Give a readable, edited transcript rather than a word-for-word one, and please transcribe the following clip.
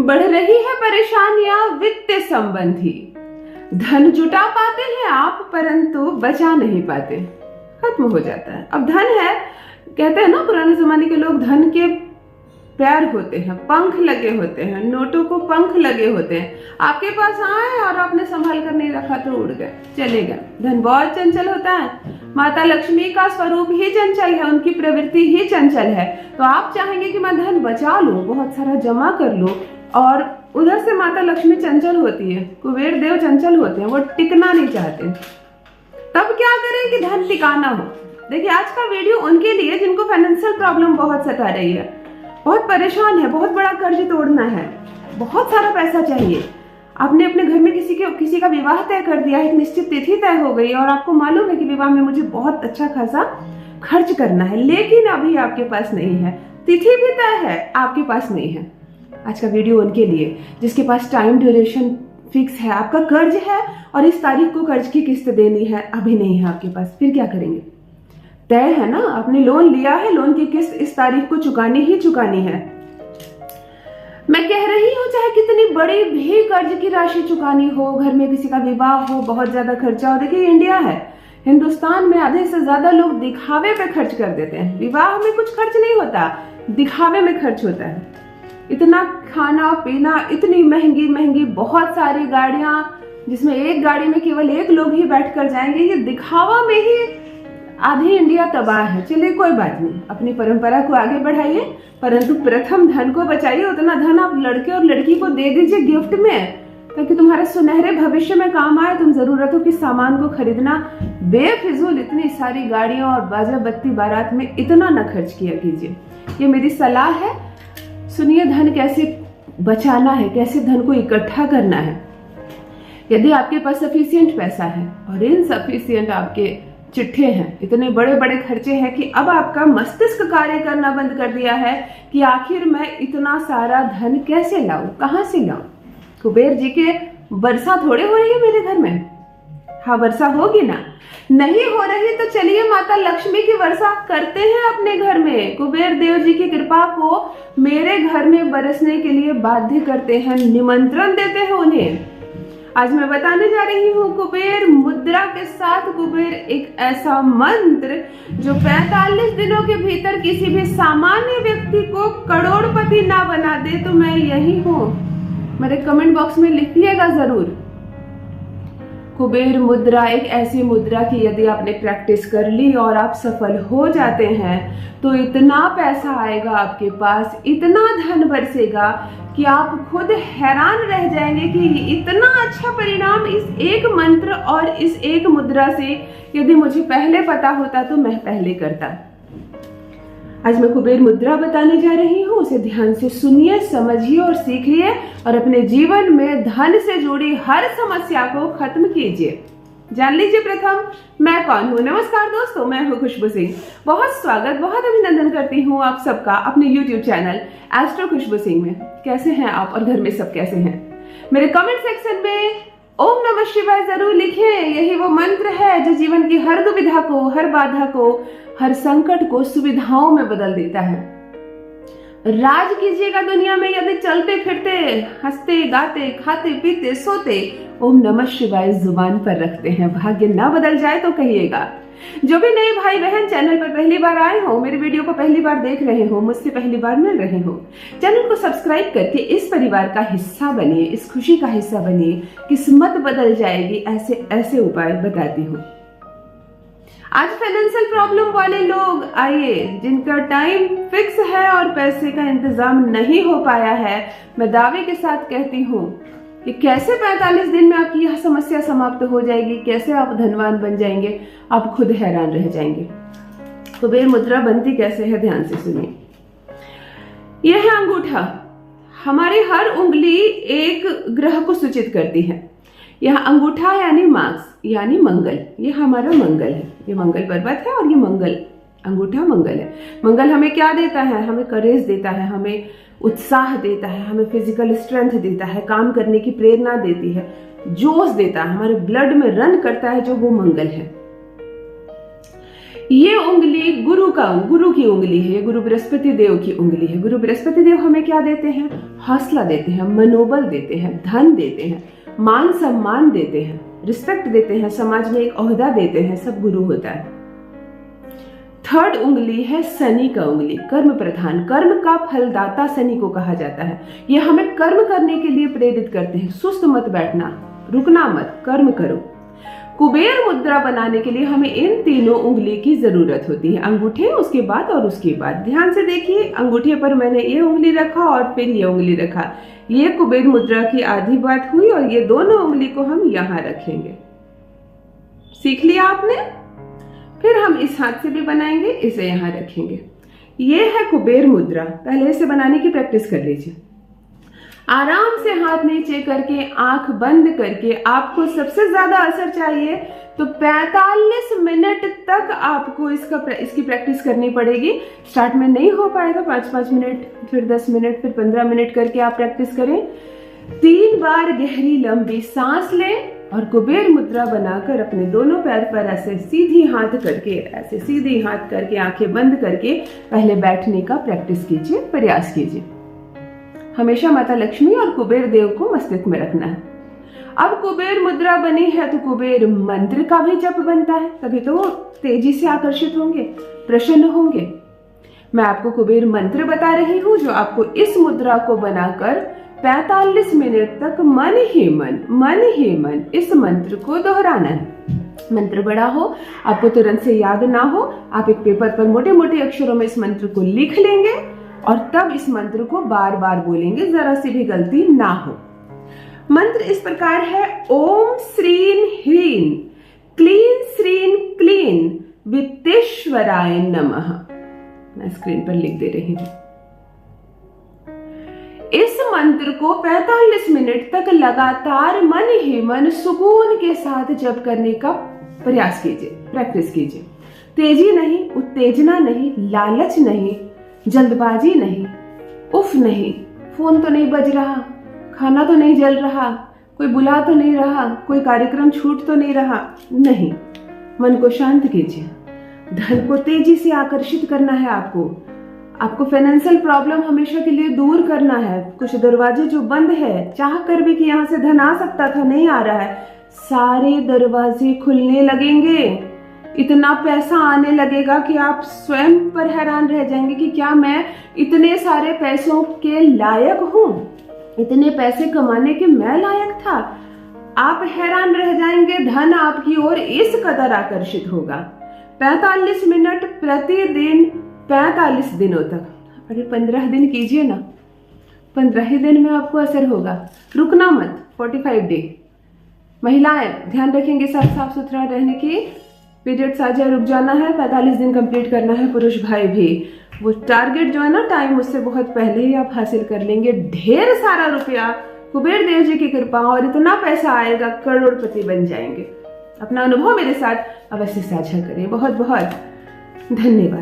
बढ़ रही है परेशानियां वित्त संबंधी। धन जुटा पाते हैं आप परंतु बचा नहीं पाते, खत्म हो जाता है। अब धन है, कहते हैं ना पुराने जमाने के लोग, धन के पैर होते हैं, पंख लगे होते हैं, नोटों को पंख लगे होते हैं। आपके पास आए और आपने संभाल कर नहीं रखा तो उड़ गए, चले गए। धन बहुत चंचल होता है। माता लक्ष्मी का स्वरूप ही चंचल है, उनकी प्रवृत्ति ही चंचल है। तो आप चाहेंगे कि मैं धन बचा लूं, बहुत सारा जमा कर लूं, और उधर से माता लक्ष्मी चंचल होती है, कुबेर देव चंचल होते हैं, वो टिकना नहीं चाहते। तब क्या करें कि धन टिकाना हो। देखिए, आज का वीडियो उनके लिए जिनको फाइनेंशियल प्रॉब्लम बहुत सता रही है, बहुत परेशान है, बहुत बड़ा कर्ज तोड़ना है, बहुत सारा पैसा चाहिए। आपने अपने घर में किसी का विवाह तय कर दिया है, एक निश्चित तिथि तय हो गई और आपको मालूम है कि विवाह में मुझे बहुत अच्छा खासा खर्च करना है, लेकिन अभी आपके पास नहीं है, तिथि भी तय है, आपके पास नहीं है। आज का वीडियो उनके लिए जिसके पास टाइम ड्यूरेशन फिक्स है, आपका कर्ज है और इस तारीख को कर्ज की किस्त देनी है, अभी नहीं है आपके पास, फिर क्या करेंगे? तय है ना, आपने लोन लिया है, लोन की किस्त इस तारीख को चुकानी ही चुकानी है। मैं कह रही हूँ, चाहे कितनी बड़ी भी कर्ज की राशि चुकानी हो, घर में किसी का विवाह हो, बहुत ज्यादा खर्चा हो। देखिए, इंडिया है, हिंदुस्तान में आधे से ज्यादा लोग दिखावे पे खर्च कर देते हैं। विवाह में कुछ खर्च नहीं होता, दिखावे में खर्च होता है। इतना खाना पीना, इतनी महंगी महंगी बहुत सारी गाड़ियां, जिसमें एक गाड़ी में केवल एक लोग ही बैठ कर जाएंगे, ये दिखावा में ही आधी इंडिया तबाह है। चलिए कोई बात नहीं, अपनी परंपरा को आगे बढ़ाइए, परंतु प्रथम धन को बचाइए। उतना धन आप लड़के और लड़की को दे दीजिए गिफ्ट में, ताकि तुम्हारे सुनहरे भविष्य में काम आए। तुम जरूरतों की सामान को खरीदना बेफिजूल इतनी सारी गाड़ियों और बाजा बत्ती बारात में इतना न खर्च किया कीजिए। ये मेरी सलाह है। सुनिए, धन कैसे बचाना है, कैसे धन को इकट्ठा करना है। यदि आपके पास सफिशिएंट पैसा है और इनसफिशिएंट आपके चिट्ठे हैं, इतने बड़े बड़े खर्चे हैं कि अब आपका मस्तिष्क कार्य करना बंद कर दिया है कि आखिर मैं इतना सारा धन कैसे लाऊं, कहां से लाऊं। कुबेर जी के वर्षा थोड़े हो रही है मेरे घर में। हाँ, वर्षा होगी ना, नहीं हो रही तो चलिए माता लक्ष्मी की वर्षा करते हैं अपने घर में। कुबेर देव जी की कृपा को मेरे घर में बरसने के लिए बाध्य करते हैं, निमंत्रण देते हैं उन्हें। आज मैं बताने जा रही हूँ कुबेर मुद्रा के साथ कुबेर एक ऐसा मंत्र जो 45 दिनों के भीतर किसी भी सामान्य व्यक्ति को करोड़पति ना बना दे। तो मैं यही हूँ, मेरे कमेंट बॉक्स में लिखिएगा जरूर। कुबेर मुद्रा एक ऐसी मुद्रा की यदि आपने प्रैक्टिस कर ली और आप सफल हो जाते हैं तो इतना पैसा आएगा आपके पास, इतना धन बरसेगा कि आप खुद हैरान रह जाएंगे कि इतना अच्छा परिणाम इस एक मंत्र और इस एक मुद्रा से यदि मुझे पहले पता होता तो मैं पहले करता। आज मैं कुबेर मुद्रा बताने जा रही हूँ, उसे ध्यान से सुनिए, समझिए और सीखिए और अपने जीवन में धन से जुड़ी हर समस्या को खत्म कीजिए। जान लीजिए प्रथम मैं कौन हूँ। नमस्कार दोस्तों, मैं हूँ खुशबू सिंह। बहुत स्वागत, बहुत अभिनंदन करती हूँ आप सबका अपने YouTube चैनल एस्ट्रो खुशबू सिंह में। कैसे हैं आप और घर में सब कैसे हैं? मेरे कमेंट सेक्शन में ओम नमः शिवाय जरूर लिखें। यही वो मंत्र है जो जीवन की हर दुविधा को, हर बाधा को, हर संकट को सुविधाओं में बदल देता है। राज कीजिएगा दुनिया में यदि चलते फिरते, हंसते गाते, खाते पीते सोते ओम नमः शिवाय जुबान पर रखते हैं। भाग्य ना बदल जाए तो कहिएगा। जो भी नए भाई बहन चैनल पर पहली बार आए हो, मेरे वीडियो को पहली बार देख रहे हो, मुझसे पहली बार मिल रहे हो, चैनल को सब्सक्राइब करके इस परिवार का हिस्सा बनिए, इस खुशी का हिस्सा बनिए। किस्मत बदल जाएगी, ऐसे ऐसे उपाय बताती हूँ। आज फाइनेंशियल प्रॉब्लम वाले लोग आइए, जिनका टाइम फिक्स है और पैसे का इंतजाम नहीं हो पाया है, मैं दावे के साथ कहती हूँ कि कैसे 45 दिन में आपकी यह समस्या समाप्त हो जाएगी, कैसे आप धनवान बन जाएंगे, आप खुद हैरान रह जाएंगे। कुबेर मुद्रा बनती कैसे है, ध्यान से सुनिए। यह है अंगूठा। हमारी हर उंगली एक ग्रह को सूचित करती है। यह अंगूठा यानी मार्क्स यानी मंगल, ये हमारा मंगल है, ये मंगल पर्वत है और ये मंगल अंगूठा मंगल है। मंगल हमें क्या देता है? हमें करेज देता है, हमें उत्साह देता है, हमें फिजिकल स्ट्रेंथ देता है, काम करने की प्रेरणा देती है, जोश देता है, हमारे ब्लड में रन करता है जो वो मंगल है। ये उंगली गुरु की उंगली है, गुरु बृहस्पति देव की उंगली है। गुरु बृहस्पति देव हमें क्या देते हैं? हौसला देते हैं, मनोबल देते हैं, धन देते हैं, मान सम्मान देते हैं, रिस्पेक्ट देते हैं, समाज में एक ओहदा देते हैं, सब गुरु होता है। थर्ड उंगली है शनि का उंगली, कर्म प्रधान, कर्म का फलदाता शनि को कहा जाता है। ये हमें कर्म करने के लिए प्रेरित करते हैं, सुस्त मत बैठना, रुकना मत, कर्म करो। कुबेर मुद्रा बनाने के लिए हमें इन तीनों उंगली की जरूरत होती है, अंगूठे, उसके बाद और उसके बाद। ध्यान से देखिए, अंगूठे पर मैंने ये उंगली रखा और फिर ये उंगली रखा, ये कुबेर मुद्रा की आधी बात हुई, और ये दोनों उंगली को हम यहाँ रखेंगे। सीख लिया आपने? फिर हम इस हाथ से भी बनाएंगे, इसे यहाँ रखेंगे। ये है कुबेर मुद्रा, पहले इसे बनाने की प्रैक्टिस कर लीजिए। आराम से हाथ नीचे करके, आंख बंद करके, आपको सबसे ज्यादा असर चाहिए तो 45 मिनट तक आपको इसकी प्रैक्टिस करनी पड़ेगी। स्टार्ट में नहीं हो पाएगा, 5-5 मिनट, फिर 10 मिनट, फिर 15 मिनट करके आप प्रैक्टिस करें। 3 बार गहरी लंबी सांस लें और कुबेर मुद्रा बनाकर अपने दोनों पैर पर ऐसे सीधी हाथ करके, ऐसे सीधी हाथ करके, आंखें बंद करके पहले बैठने का प्रैक्टिस कीजिए, प्रयास कीजिए। हमेशा माता लक्ष्मी और कुबेर देव को मस्तिष्क में रखना है। अब कुबेर मुद्रा बनी है तो कुबेर मंत्र का भी जप बनता है, तभी तो वो तेजी से आकर्षित होंगे, प्रसन्न होंगे। मैं आपको कुबेर मंत्र बता रही हूँ, जो आपको इस मुद्रा को बनाकर 45 मिनट तक मन ही मन इस मंत्र को दोहराना है। मंत्र बड़ा हो, आपको तुरंत से याद ना हो, आप एक पेपर पर मोटे मोटे अक्षरों में इस मंत्र को लिख लेंगे और तब इस मंत्र को बार बार बोलेंगे, जरा सी भी गलती ना हो। मंत्र इस प्रकार है, ओम श्रीन ह्रीं क्लीन श्रीन क्लीन वित्तेश्वराय नमः। मैं स्क्रीन पर लिख दे रही हूं। इस मंत्र को 45 मिनट तक लगातार मन ही मन सुकून के साथ जप करने का प्रयास कीजिए, प्रैक्टिस कीजिए। तेजी नहीं, उत्तेजना नहीं, लालच नहीं, जल्दबाजी नहीं, उफ नहीं, फोन तो नहीं बज रहा, खाना तो नहीं जल रहा, कोई बुला तो नहीं रहा, कोई कार्यक्रम छूट तो नहीं रहा, नहीं। मन को शांत कीजिए। धन को तेजी से आकर्षित करना है आपको फाइनेंशियल प्रॉब्लम हमेशा के लिए दूर करना है। कुछ दरवाजे जो बंद है, चाह कर भी कि यहाँ से धन आ सकता था, नहीं आ रहा है, सारे दरवाजे खुलने लगेंगे। इतना पैसा आने लगेगा कि आप स्वयं पर हैरान रह जाएंगे कि क्या मैं इतने सारे पैसों के लायक हूँ, इतने पैसे कमाने के मैं लायक था। आप हैरान रह जाएंगे, धन आपकी ओर इस कदर आकर्षित होगा। 45 मिनट प्रतिदिन 45 दिनों तक, अरे 15 दिन कीजिए ना, 15 ही दिन में आपको असर होगा। रुकना मत, 45 डे। महिलाएं ध्यान रखेंगे साफ सुथरा रहने की, पीरियड्स आ जाए रुक जाना है, 45 दिन कंप्लीट करना है। पुरुष भाई भी वो टारगेट जो है ना, टाइम उससे बहुत पहले ही आप हासिल कर लेंगे। ढेर सारा रुपया, कुबेर देव जी की कृपा, और इतना पैसा आएगा, करोड़पति बन जाएंगे। अपना अनुभव मेरे साथ अवश्य साझा करें। बहुत बहुत धन्यवाद।